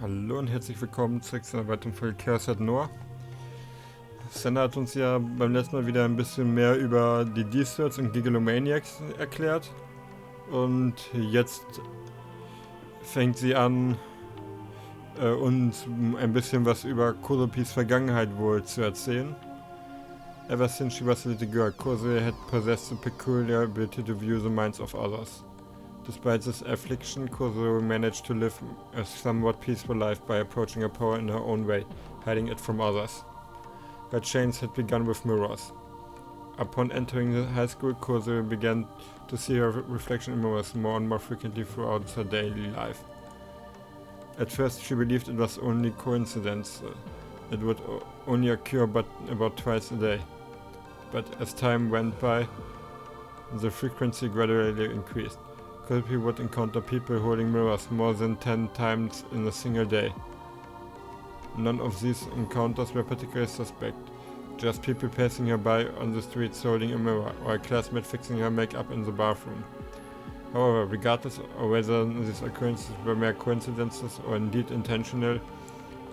Hallo und herzlich willkommen zu einer weiteren Folge Chäos at Noah. Senna hat uns ja beim letzten Mal wieder ein bisschen mehr über die Desserts und Gigalomaniacs erklärt. Und jetzt fängt sie an, uns ein bisschen was über Kozupis Vergangenheit wohl zu erzählen. Ever since she was a little girl, Kozu had possessed the peculiar ability to view the minds of others. Despite this affliction, Kozu managed to live a somewhat peaceful life by approaching her power in her own way, hiding it from others. Her change had begun with mirrors. Upon entering the high school, Kozu began to see her reflection in mirrors more and more frequently throughout her daily life. At first, she believed it was only coincidence. It would only occur but about twice a day. But as time went by, the frequency gradually increased. Kozupi would encounter people holding mirrors more than 10 times in a single day. None of these encounters were particularly suspect, just people passing her by on the streets holding a mirror, or a classmate fixing her makeup in the bathroom. However, regardless of whether these occurrences were mere coincidences or indeed intentional,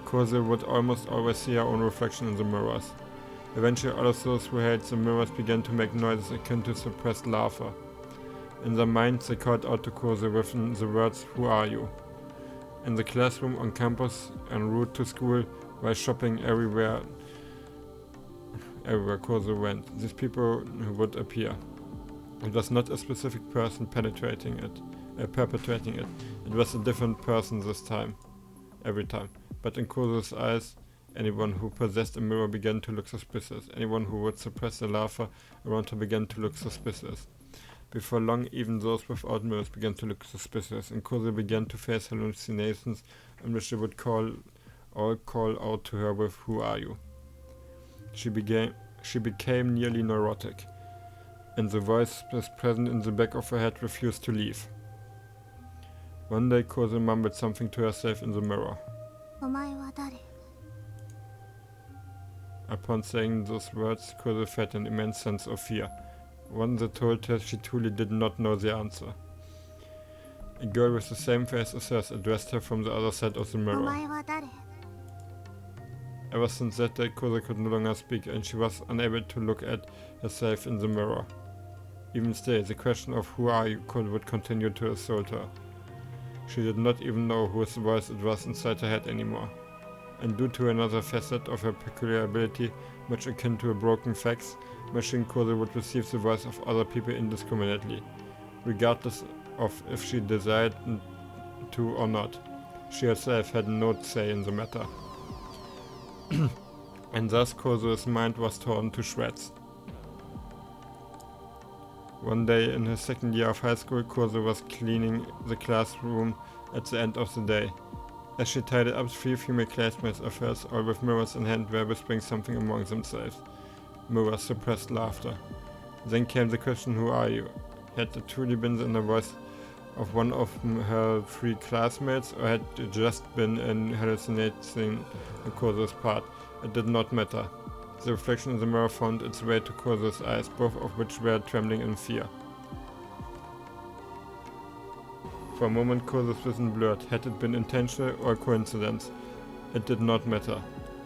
Kozu would almost always see her own reflection in the mirrors. Eventually, all of those who held the mirrors began to make noises akin to suppressed laughter. In their minds, they called out to Kozu with the words, "Who are you?" In the classroom, on campus, en route to school, while shopping, everywhere Kozu went, these people would appear. It was not a specific person perpetrating it. It was a different person this time. Every time. But in Kozu's eyes, anyone who possessed a mirror began to look suspicious. Anyone who would suppress the laughter around her began to look suspicious. Before long, even those without mirrors began to look suspicious, and Kozu began to face hallucinations in which they would call out to her with, "Who are you?" She became nearly neurotic, and the voice present in the back of her head refused to leave. One day, Kozu mumbled something to herself in the mirror. Upon saying those words, Kozu felt an immense sense of fear. One that told her she truly did not know the answer. A girl with the same face as hers addressed her from the other side of the mirror. Ever since that day, Kozu could no longer speak, and she was unable to look at herself in the mirror. Even still, the question of "Who are you?" would continue to assault her. She did not even know whose voice it was inside her head anymore. And due to another facet of her peculiar ability, much akin to a broken fax machine, Kozu would receive the voice of other people indiscriminately, regardless of if she desired to or not. She herself had no say in the matter. And thus Kozu's mind was torn to shreds. One day in her second year of high school, Kozu was cleaning the classroom at the end of the day. As she tidied up, 3 female classmates of hers, all with mirrors in hand, were whispering something among themselves. Mirrors suppressed laughter. Then came the question, "Who are you?" Had it truly been in the voice of one of her 3 classmates, or had it just been an hallucination on Kozu's part? It did not matter. The reflection in the mirror found its way to Kozu's eyes, both of which were trembling in fear. For a moment, Kozu's vision blurred. Had it been intentional or a coincidence? It did not matter.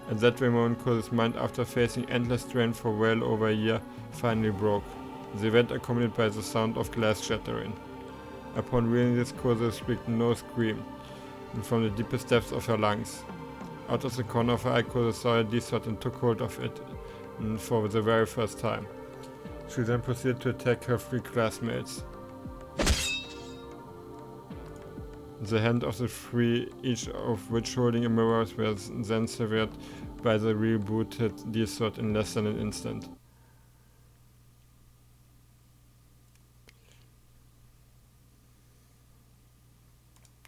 At that very moment, Kozu's mind, after facing endless strain for well over a year, finally broke. The event accompanied by the sound of glass shattering. Upon realizing this, Kozu shrieked no scream, and from the deepest depths of her lungs. Out of the corner of her eye, Kozu saw a desert and took hold of it for the very first time. She then proceeded to attack her 3 classmates. The hand of the 3, each of which holding a mirror, was then severed by the rebooted desert in less than an instant.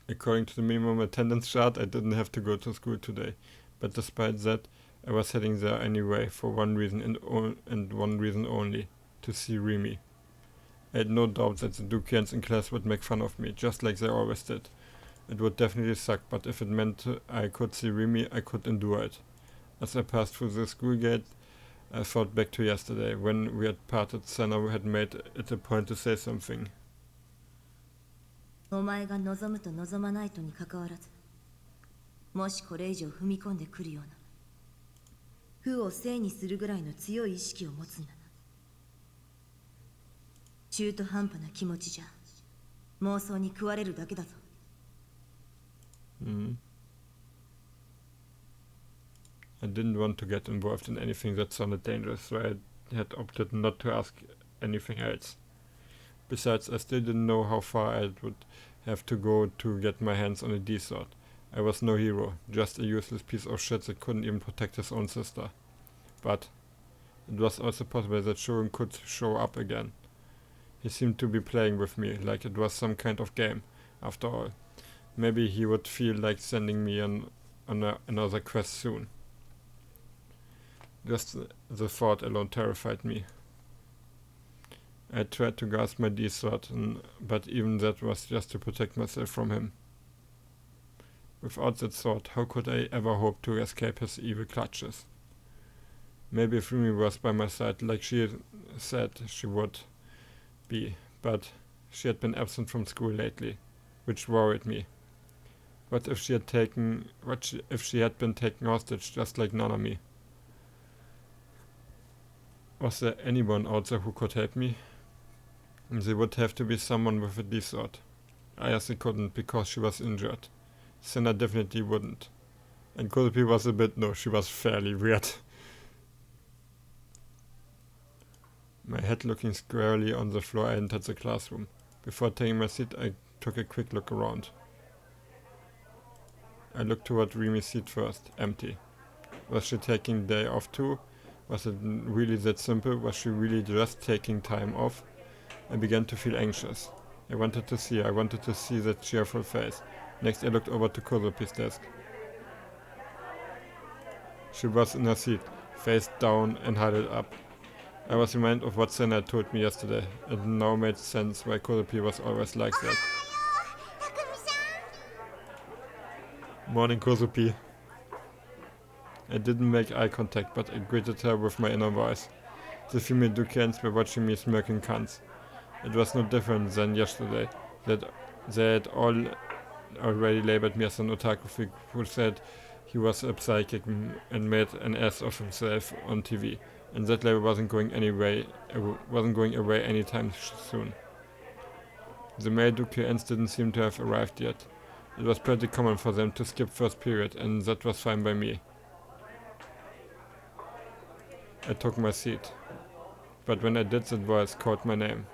According to the minimum attendance chart, I didn't have to go to school today, but despite that, I was heading there anyway for one reason and one reason only: to see Remy. I had no doubt that the Dukians in class would make fun of me, just like they always did. It would definitely suck, but if it meant I could see Remy, I could endure it. As I passed through the school gate, I thought back to yesterday, when we had parted. Senna had made it a point to say something. お前が望むと望まないとに関わらずもしこれ以上踏み込んでくるような負を正にするぐらいの強い意識を持つんだな。中途半端な気持ちじゃ妄想に食われるだけだぞ。I didn't want to get involved in anything that sounded dangerous, so I had opted not to ask anything else. Besides, I still didn't know how far I would have to go to get my hands on a D-sword. I was no hero, just a useless piece of shit that couldn't even protect his own sister. But it was also possible that Shogun could show up again. He seemed to be playing with me, like it was some kind of game, after all. Maybe he would feel like sending me on another quest soon. Just the thought alone terrified me. I tried to grasp my D-sword, but even that was just to protect myself from him. Without that sword, how could I ever hope to escape his evil clutches? Maybe if Rumi was by my side like she said she would be, but she had been absent from school lately, which worried me. What if she had been taken hostage just like Nanami? Was there anyone out there who could help me? There would have to be someone with a D-sword. Ayase couldn't because she was injured. Senna definitely wouldn't. And Kozupis was she was fairly weird. My head looking squarely on the floor, I entered the classroom. Before taking my seat, I took a quick look around. I looked toward Rimi's seat first, empty. Was she taking the day off too? Was it really that simple? Was she really just taking time off? I began to feel anxious. I wanted to see her. I wanted to see that cheerful face. Next, I looked over to Kozupis' desk. She was in her seat, face down and huddled up. I was reminded of what Senna told me yesterday. It now made sense why Kozupis was always like that. Morning, Kozupis. I didn't make eye contact, but I greeted her with my inner voice. The female Duquesnes were watching me smirking cunts. It was no different than yesterday. They had all already labeled me as an otaku freak who said he was a psychic and made an ass of himself on TV. And that label wasn't going away anytime soon. The male Duquesnes didn't seem to have arrived yet. It was pretty common for them to skip first period, and that was fine by me. I took my seat. But when I did, that voice called my name.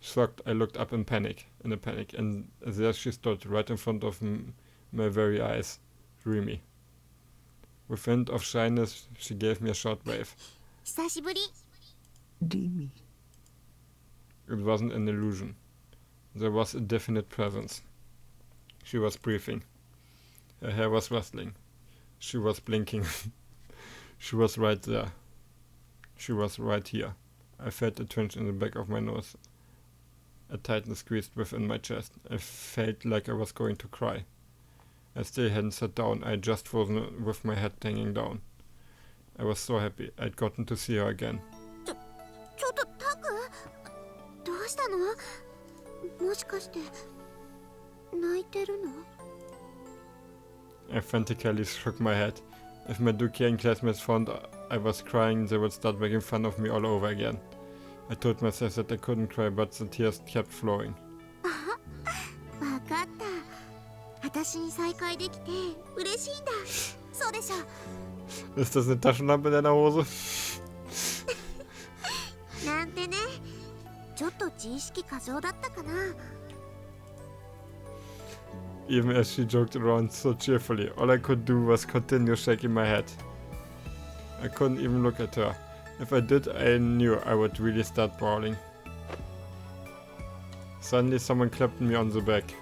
Shocked, I looked up in a panic, and there she stood, right in front of my very eyes, Rimi. With a hint of shyness, she gave me a short wave. Rimi. It wasn't an illusion. There was a definite presence. She was breathing. Her hair was rustling. She was blinking. She was right there. She was right here. I felt a twinge in the back of my nose. A tightness squeezed within my chest. I felt like I was going to cry. I still hadn't sat down. I had just frozen with my head hanging down. I was so happy. I'd gotten to see her again. I frantically shook my head. If my Duquesne classmates found I was crying, they would start making fun of me all over again. I told myself that I couldn't cry, but the tears kept flowing. Ist das eine Taschenlampe in deiner Hose? Even as she joked around so cheerfully, all I could do was continue shaking my head. I couldn't even look at her. If I did, I knew I would really start bawling. Suddenly someone clapped me on the back.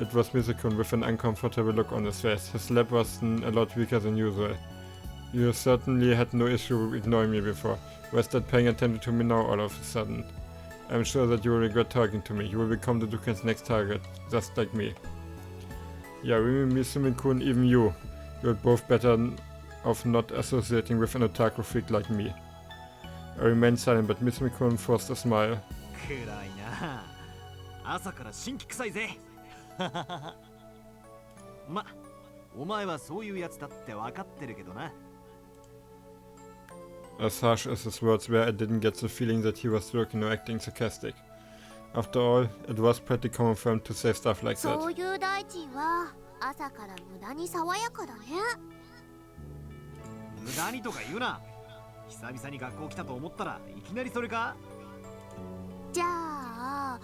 It was Misakun with an uncomfortable look on his face. His slap was a lot weaker than usual. You certainly had no issue ignoring me before. Why start paying attention to me now all of a sudden? I'm sure that you will regret talking to me. You will become the Duquesne's next target, just like me. Yeah, Rimi, Misumi-kun, even you. You're both better of not associating with an otaku freak like me. I remained silent, but Miss Mikun forced a smile. 暗いな。朝から新規臭いぜ。ま、お前はそういうやつだって分かってるけどな。As harsh as his words were, I didn't get the feeling that he was joking or acting sarcastic. After all, it was pretty common for him to say stuff like that. そういう大臣は朝から無駄に爽やかだね。無駄にとか言うな。久々に学校来たと思ったらいきなりそれか。じゃあ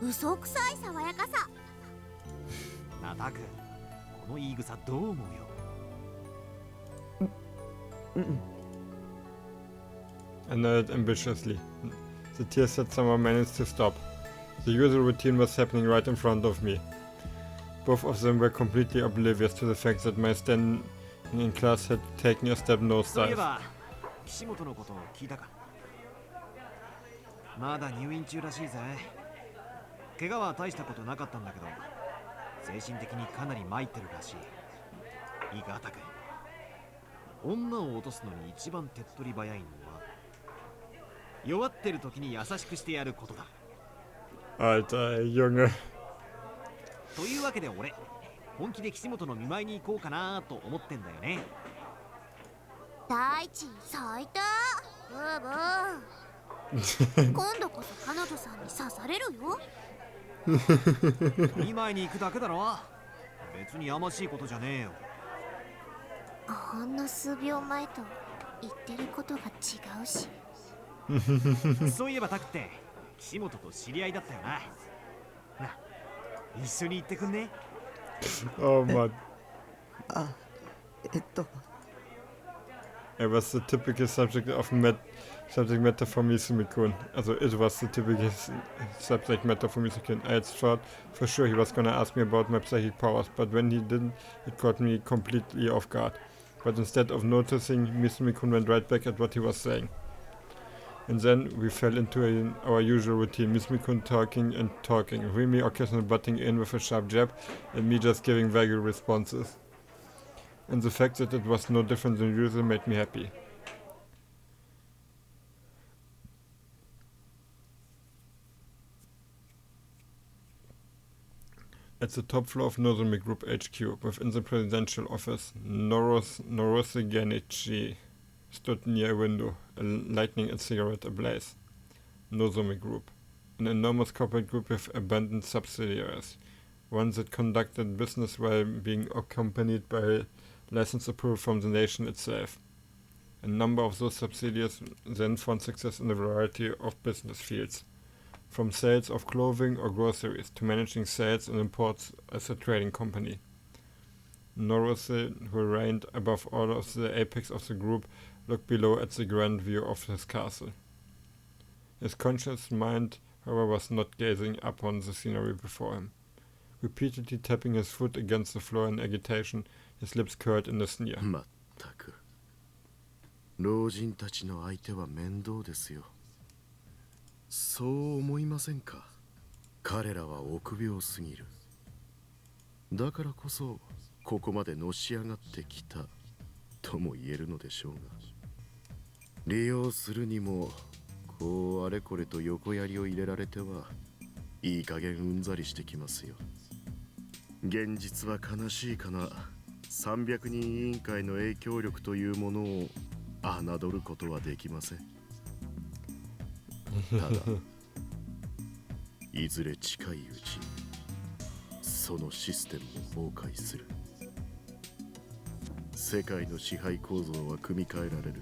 嘘くさい爽やかさ。なたく、この言い草どう思うよ。I nodded ambitiously. The tears had somehow managed to stop. The usual routine was happening right in front of me. Both of them were completely oblivious to the fact that my standing in class had taken a step そういえ nosedive. ば、岸本のことを聞いたか。まだ入院中らしいぜ。怪我は大したことなかったんだけど、精神的にかなり参ってるらしい。いいか、タク。女を落とすのに一番手っ取り早いのは、弱ってる時に優しくしてやることだ。Alter, Junge. というわけで俺、本気で岸本の見舞いに行こうかなと思ってんだよね。大臣最低。ブーブー。今度こそ彼女さんに刺されるよ。見舞いに行くだけだろ。別にやましいことじゃねえよ。ほんの数秒前と言ってることが違うし。そういえばタクって岸本と知り合いだったよな。な、一緒に行ってくんね。Oh man. あ、It was the typical subject matter for Misumi-kun. Also, it was the typical subject matter for Misumi-kun. I had thought for sure he was gonna ask me about my psychic powers, but when he didn't, it caught me completely off guard. But instead of noticing, Misumi-kun went right back at what he was saying. And then we fell into our usual routine, Misumi-kun talking and talking, Rimi occasionally butting in with a sharp jab, and me just giving vague responses. And the fact that it was no different than usual made me happy. At the top floor of Nozomi Group HQ, within the presidential office, Norose Genichi stood near a window, lighting a cigarette ablaze. Nozomi Group, an enormous corporate group with abundant subsidiaries, one that conducted business while being accompanied by license approval from the nation itself. A number of those subsidiaries then found success in a variety of business fields, from sales of clothing or groceries to managing sales and imports as a trading company. Norose, who reigned above all of the apex of the group, looked below at the grand view of his castle. His conscious mind, however, was not gazing upon the scenery before him. Repeatedly tapping his foot against the floor in agitation, his lips curled in a sneer. まったく老人たちの相手は面倒ですよ。そう思いませんか。彼らは臆病すぎる。だからこそここまでのし上がってきたとも言えるのでしょうが、利用するにもこうあれこれと横槍を入れられてはいい加減うんざりしてきますよ。現実は悲しいかな。300人委員会の影響力というものを侮ることはできません。ただいずれ近いうちにそのシステムも崩壊する。世界の支配構造は組み替えられる。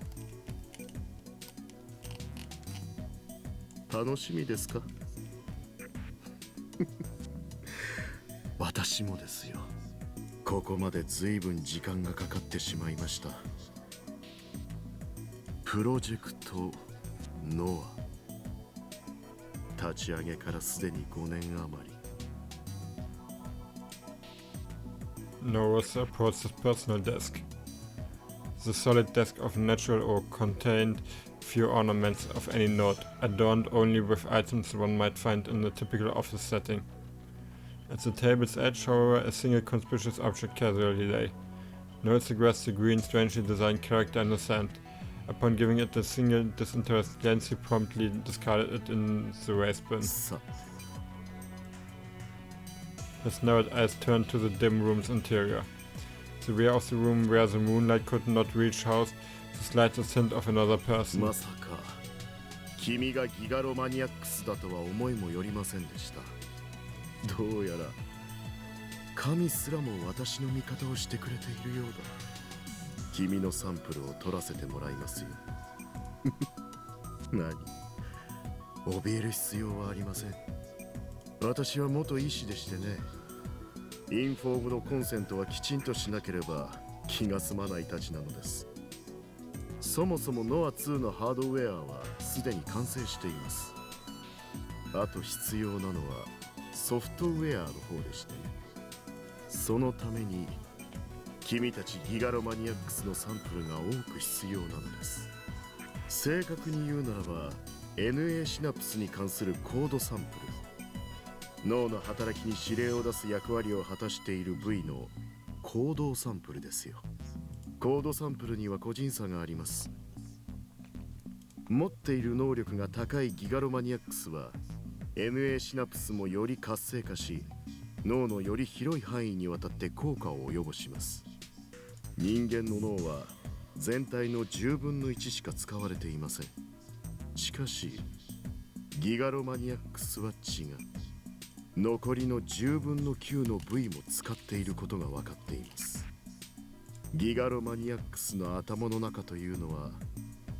楽しみですか？私もですよ。ここまで随分時間がかかってしまいました。プロジェクトノア、立ち上げからすでに5年余り。Norose approached his personal desk. The solid desk of natural oak contained few ornaments of any note, adorned only with items one might find in a typical office setting. At the table's edge, however, a single conspicuous object casually lay, Noel suggests the green, strangely designed character in the sand. Upon giving it a single disinterested glance, he promptly discarded it in the waste bin. His narrowed eyes turned to the dim room's interior. The rear of the room where the moonlight could not reach housed the slightest hint of another person. まさか君がギガロマニアックスだとは思いもよりませんでした。どうやら神すらも私の味方をしてくれているようだ。君のサンプルを取らせてもらいますよ。何？怯える必要はありません。私は元医師でしてね。インフォームドコンセントはきちんとしなければ気が済まないたちなのです。そもそもノア2のハードウェアはすでに完成しています。あと必要なのはソフトウェアの方でしてね。そのために君たちギガロマニアックスのサンプルが多く必要なのです。正確に言うならば NA シナプスに関するコードサンプル、脳の働きに指令を出す役割を果たしている部位の行動サンプルですよ。コードサンプルには個人差があります。持っている能力が高いギガロマニアックスは NA シナプスもより活性化し、脳のより広い範囲にわたって効果を及ぼします。人間の脳は全体の10分の1しか使われていません。しかしギガロマニアックスは違う。残りの10分の9の部位も使っていることが分かっています。ギガロマニアックスの頭の中というのは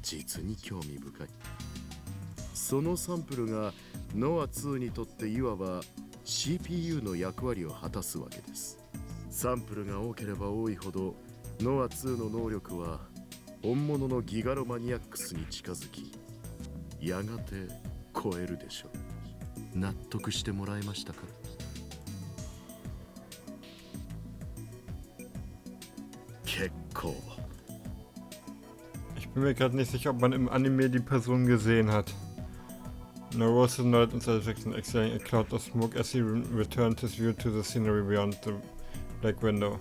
実に興味深い。そのサンプルがノア2にとっていわば CPU の役割を果たすわけです。サンプルが多ければ多いほどノア2の能力は本物のギガロマニアックスに近づき、やがて超えるでしょう。納得してもらえましたか？結構。Ich bin mir gerade nicht sicher, ob man im Anime die Person gesehen hat. Narose nodded in satisfaction, exhaling a cloud of smoke as he returned his view to the scenery beyond the black window.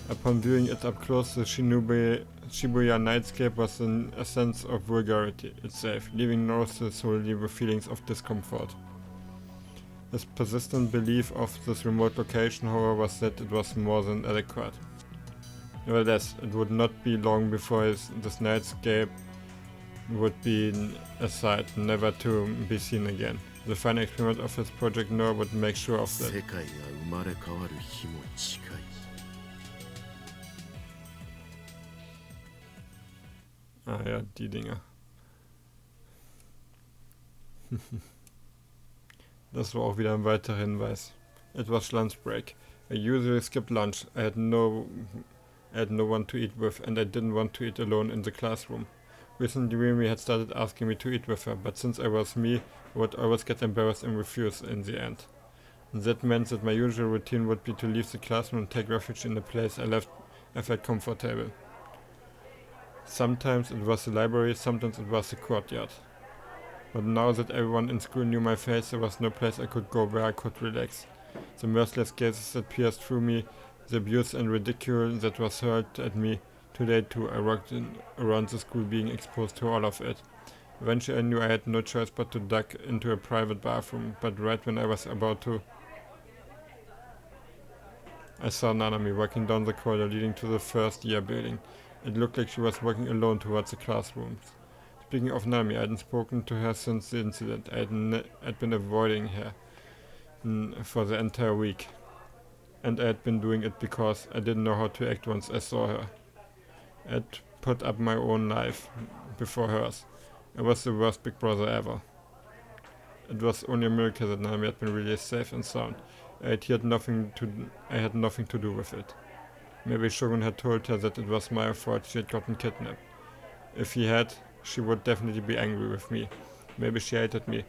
Upon viewing it up close, the Shibuya nightscape was in a sense of vulgarity itself, leaving Narose solely with feelings of discomfort. His persistent belief of this remote location, however, was that it was more than adequate. Nevertheless, it would not be long before this nightscape would be a sight never to be seen again. The final experiment of his Project Noah would make sure of that. 世界が生まれ変わる日も近い。Ah ja, die Dinger. Das war auch wieder ein weiterer Hinweis. It was lunch break. I usually skip lunch. I had no one to eat with, and I didn't want to eat alone in the classroom. Recently Remy had started asking me to eat with her, but since I was me, I would always get embarrassed and refuse in the end. And that meant that my usual routine would be to leave the classroom and take refuge in a place I felt comfortable. Sometimes it was the library, sometimes it was the courtyard. But now that everyone in school knew my face, there was no place I could go where I could relax. The merciless gazes that pierced through me, the abuse and ridicule that was hurled at me, today too I walked around the school being exposed to all of it. Eventually I knew I had no choice but to duck into a private bathroom, but right when I was about to, I saw Nanami walking down the corridor leading to the first year building. It looked like she was walking alone towards the classrooms. Speaking of Nanami, I hadn't spoken to her since the incident. I'd been avoiding her for the entire week. And I had been doing it because I didn't know how to act once I saw her. I'd put up my own life before hers. I was the worst big brother ever. It was only a miracle that Nanami had been really safe and sound. I had nothing to do with it. Maybe Shogun had told her that it was my fault she had gotten kidnapped. If he had, she would definitely be angry with me. Maybe she hated me.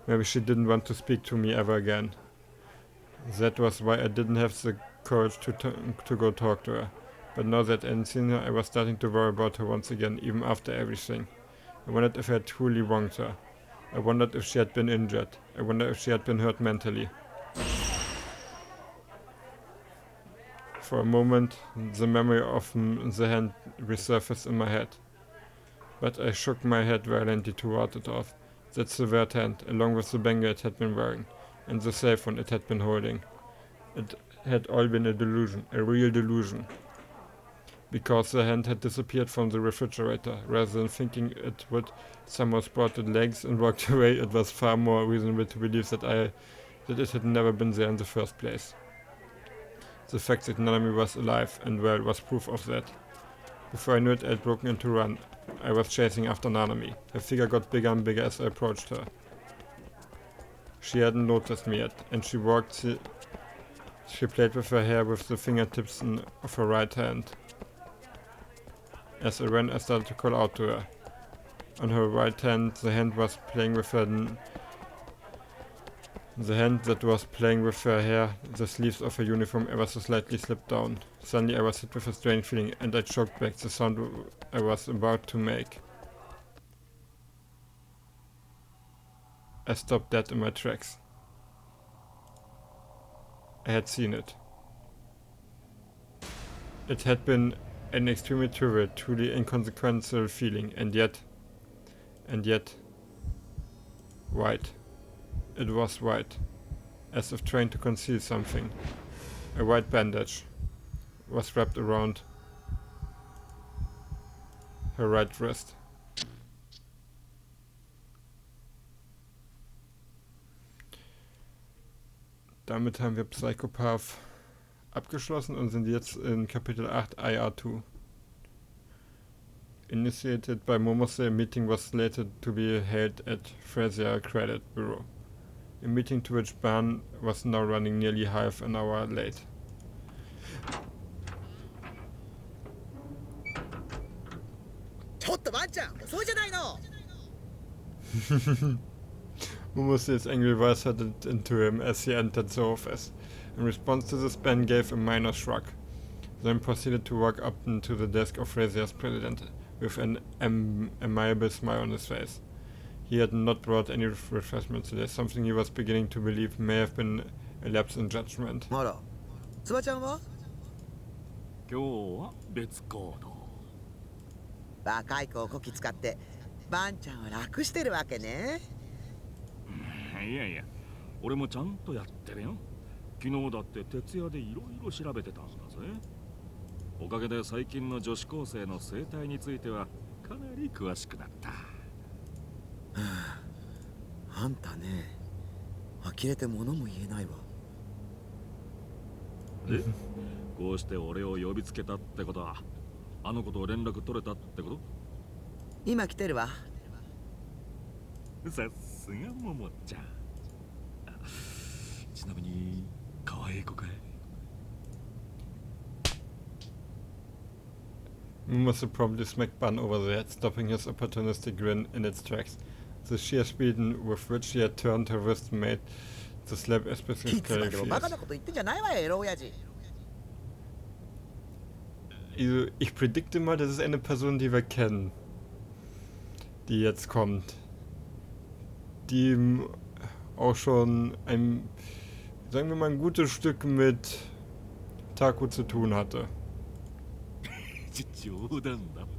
Maybe she didn't want to speak to me ever again. That was why I didn't have the courage to go talk to her. But now that I hadn't seen her, I was starting to worry about her once again, even after everything. I wondered if I had truly wronged her. I wondered if she had been injured. I wondered if she had been hurt mentally. For a moment, the memory of the hand resurfaced in my head. But I shook my head violently to ward it off. That severed hand, along with the bangle it had been wearing, and the safe one it had been holding. It had all been a delusion, a real delusion. Because the hand had disappeared from the refrigerator, rather than thinking it would somehow sprout its legs and walked away, it was far more reasonable to believe that it had never been there in the first place. The fact that Nanami was alive and well was proof of that. Before I knew it, I had broken into run. I was chasing after Nanami. Her figure got bigger and bigger as I approached her. She hadn't noticed me yet, and she played with her hair with the fingertips of her right hand. As I ran, I started to call out to her. On her right hand, the hand that was playing with her hair, the sleeves of her uniform ever so slightly slipped down. Suddenly I was hit with a strange feeling, and I choked back the sound I was about to make. I stopped dead in my tracks. I had seen it. It had been an extremely trivial, truly inconsequential feeling, and yet, white. It was white, as if trying to conceal something. A white bandage was wrapped around her right wrist. Damit haben wir Psychopath abgeschlossen und sind jetzt in Kapitel 8 IR2. Initiated by Momose, a meeting was slated to be held at Frasier Credit Bureau. A meeting to which Ban was now running nearly half an hour late. Momose's angry voice headed into him as he entered the office. In response to this, Ben gave a minor shrug, then proceeded to walk up to the desk of Frasier's president with an amiable smile on his face. He had not brought any refreshments today, something he was beginning to believe may have been a lapse in judgment. あら、つばちゃんは？今日は別行動。若い子をこき使ってバンちゃんは楽してるわけね。いやいや、俺もちゃんとやってるよ。昨日だって徹夜でいろいろ調べてたんだぜ。おかげで最近の女子高生の生態についてはかなり詳しくなった。あんたね、呆れて物も言えないわ。で、こうして俺を呼びつけたってことは、あの子と連絡取れたってこと？今来てるわ。さすがももちゃん。ちなみに可愛い子かいMomose promptly smacked Ban over the head, stopping his opportunistic grin in its tracks. The sheer speed with which she had turned her wrist made the slap especially いつまでもバカなこと言ってんじゃないわよ、エロ親父。Also, ich predikte mal, das ist eine Person, die wir kennen, die jetzt kommt. Die auch schon ein, sagen wir mal, ein gutes Stück mit Taku zu tun hatte. 冗談だって。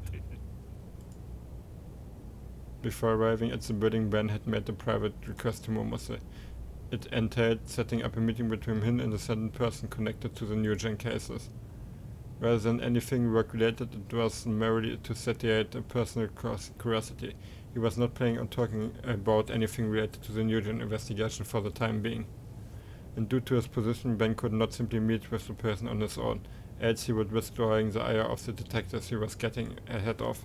Before arriving at the building, Ben had made a private request to Momose. It entailed setting up a meeting between him and a certain person connected to the new gen cases. Rather than anything work-related, it was merely to satiate a personal curiosity. He was not planning on talking about anything related to the new gen investigation for the time being. And due to his position, Ben could not simply meet with the person on his own, else he would risk drawing the ire of the detectives he was getting ahead of.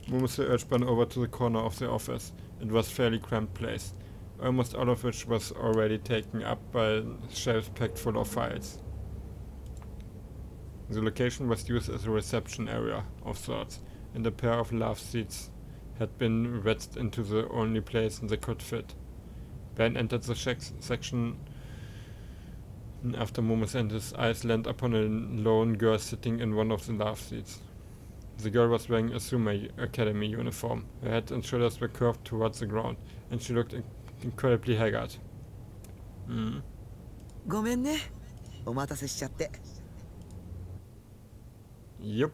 Momose urged Ben over to the corner of the office. It was a fairly cramped place, almost all of which was already taken up by shelves packed full of files. The location was used as a reception area of sorts, and a pair of love seats had been wedged into the only place they could fit. Ben entered the section after Momose and his eyes landed upon a lone girl sitting in one of the love seats. The girl was wearing a Sume Academy uniform. Her head and shoulders were curved towards the ground, and she looked incredibly haggard. ごめんね。お待たせしちゃって。Yup.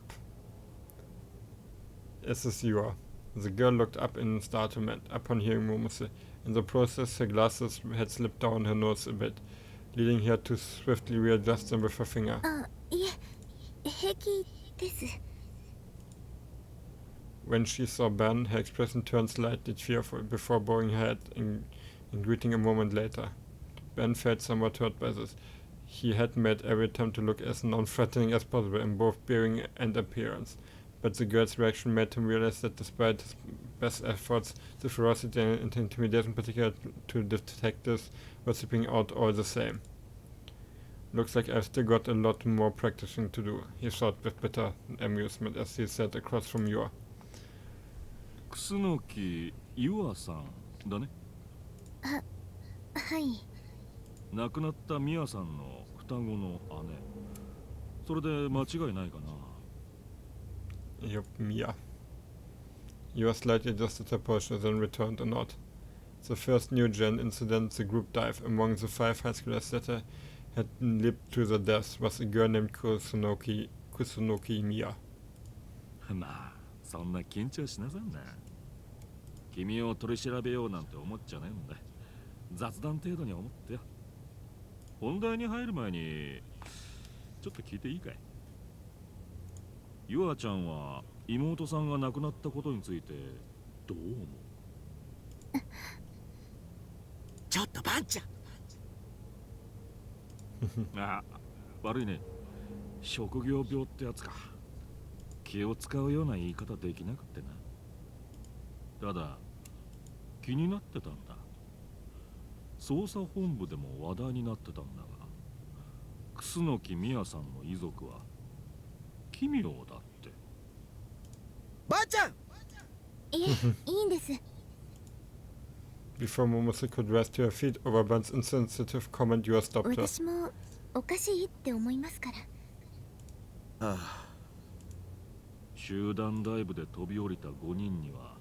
Es ist Yua. The girl looked up in startlement upon hearing Momose. In the process, her glasses had slipped down her nose a bit, leading her to swiftly readjust them with her finger. あ、いえ、平気です。When she saw Ben, her expression turned slightly tearful before bowing her head in greeting a moment later. Ben felt somewhat hurt by this. He had made every attempt to look as non-threatening as possible in both bearing and appearance, but the girl's reaction made him realize that despite his best efforts, the ferocity and intimidation, particularly to detectives, were slipping out all the same. Looks like I've still got a lot more practicing to do, he thought with bitter amusement as he sat across from Yor. 楠木優愛さんだね。はい。亡くなったミヤさんの双子の姉。それで間違いないかな。Yup, Mia. Yor slightly adjusted her posture, then returned a nod. The first new gen incident, the group dive among the 5 high schoolers that had leaped to their deaths, was a girl named Kusunoki Mia. まあ、そんな緊張しなさんな。君を取り調べようなんて思っちゃねえんだ。雑談程度に思ってよ。本題に入る前にちょっと聞いていいかい？ゆあちゃんは妹さんが亡くなったことについてどう思う？ちょっとバンちゃん。あ、悪いね。職業病ってやつか。気を使うような言い方できなくってな。ただ気になってたんだ。捜査本部でも話題になってたんだが、楠木美也さんの遺族は奇妙だって。ばあちゃん。いえ、いいんです。Before Momose could rise to her feet over Ben's insensitive comment, Yor stopped her. 私もおかしいって思いますから。ああ。集団ダイブで飛び降りた5人には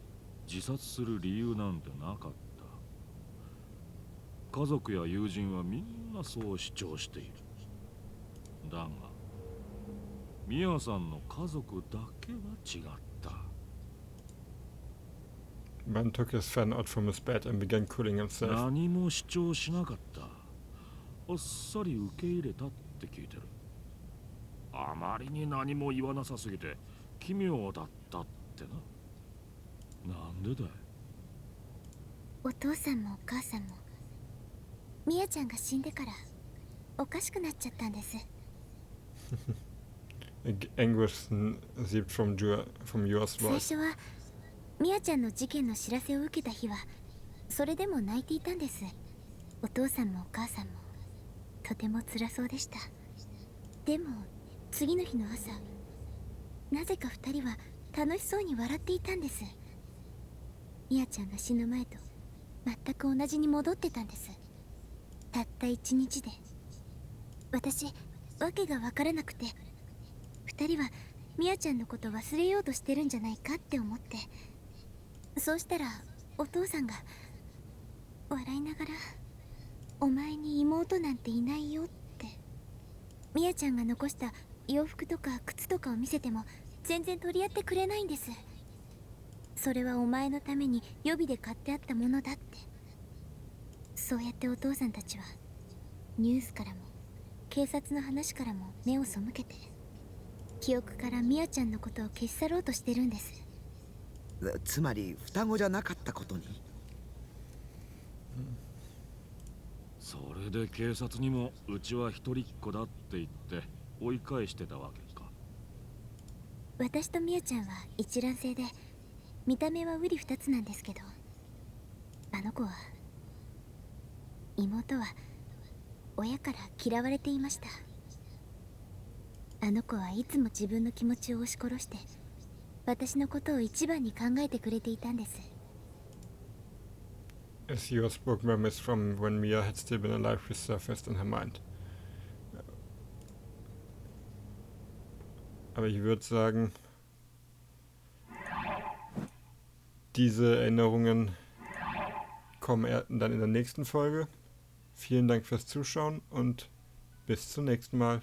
自殺する理由なんてなかった。家族や友人はみんなそう主張している。だがミヤさんの家族だけは違った。Ben took his fan out from his bed and began cooling himself. 何も主張しなかった。あっさり受け入れたって聞いてる。あまりに何も言わなさすぎて奇妙だったってな。なんでだい？お父さんもお母さんもミヤちゃんが死んでからおかしくなっちゃったんです。Anguish seeped from Yor's 最 voice. 初はミヤちゃんの事件の知らせを受けた日はそれでも泣いていたんです。お父さんもお母さんもとても辛そうでした。でも次の日の朝、なぜか2人は楽しそうに笑っていたんです。ミヤちゃんが死ぬ前と全く同じに戻ってたんです。たった1日で。私、わけがわからなくて、2人はミヤちゃんのこと忘れようとしてるんじゃないかって思って。そうしたらお父さんが笑いながら「お前に妹なんていないよ」って。ミヤちゃんが残した洋服とか靴とかを見せても全然取り合ってくれないんです。それはお前のために予備で買ってあったものだって。そうやってお父さんたちはニュースからも警察の話からも目を背けて記憶からミヤちゃんのことを消し去ろうとしてるんです。つまり双子じゃなかったことに。それで警察にもうちは一人っ子だって言って追い返してたわけか。私とミヤちゃんは一卵性で見た目は瓜二つなんですけど、あの子は妹は親から嫌われていました。あの子はいつも自分の気持ちを押し殺して私のことを一番に考えてくれていたんです。As Yor spoke, memories from when Mia had still been alive resurfaced in her mind. Aber ich würde sagen, diese Erinnerungen kommen dann in der nächsten Folge. Vielen Dank fürs Zuschauen und bis zum nächsten Mal.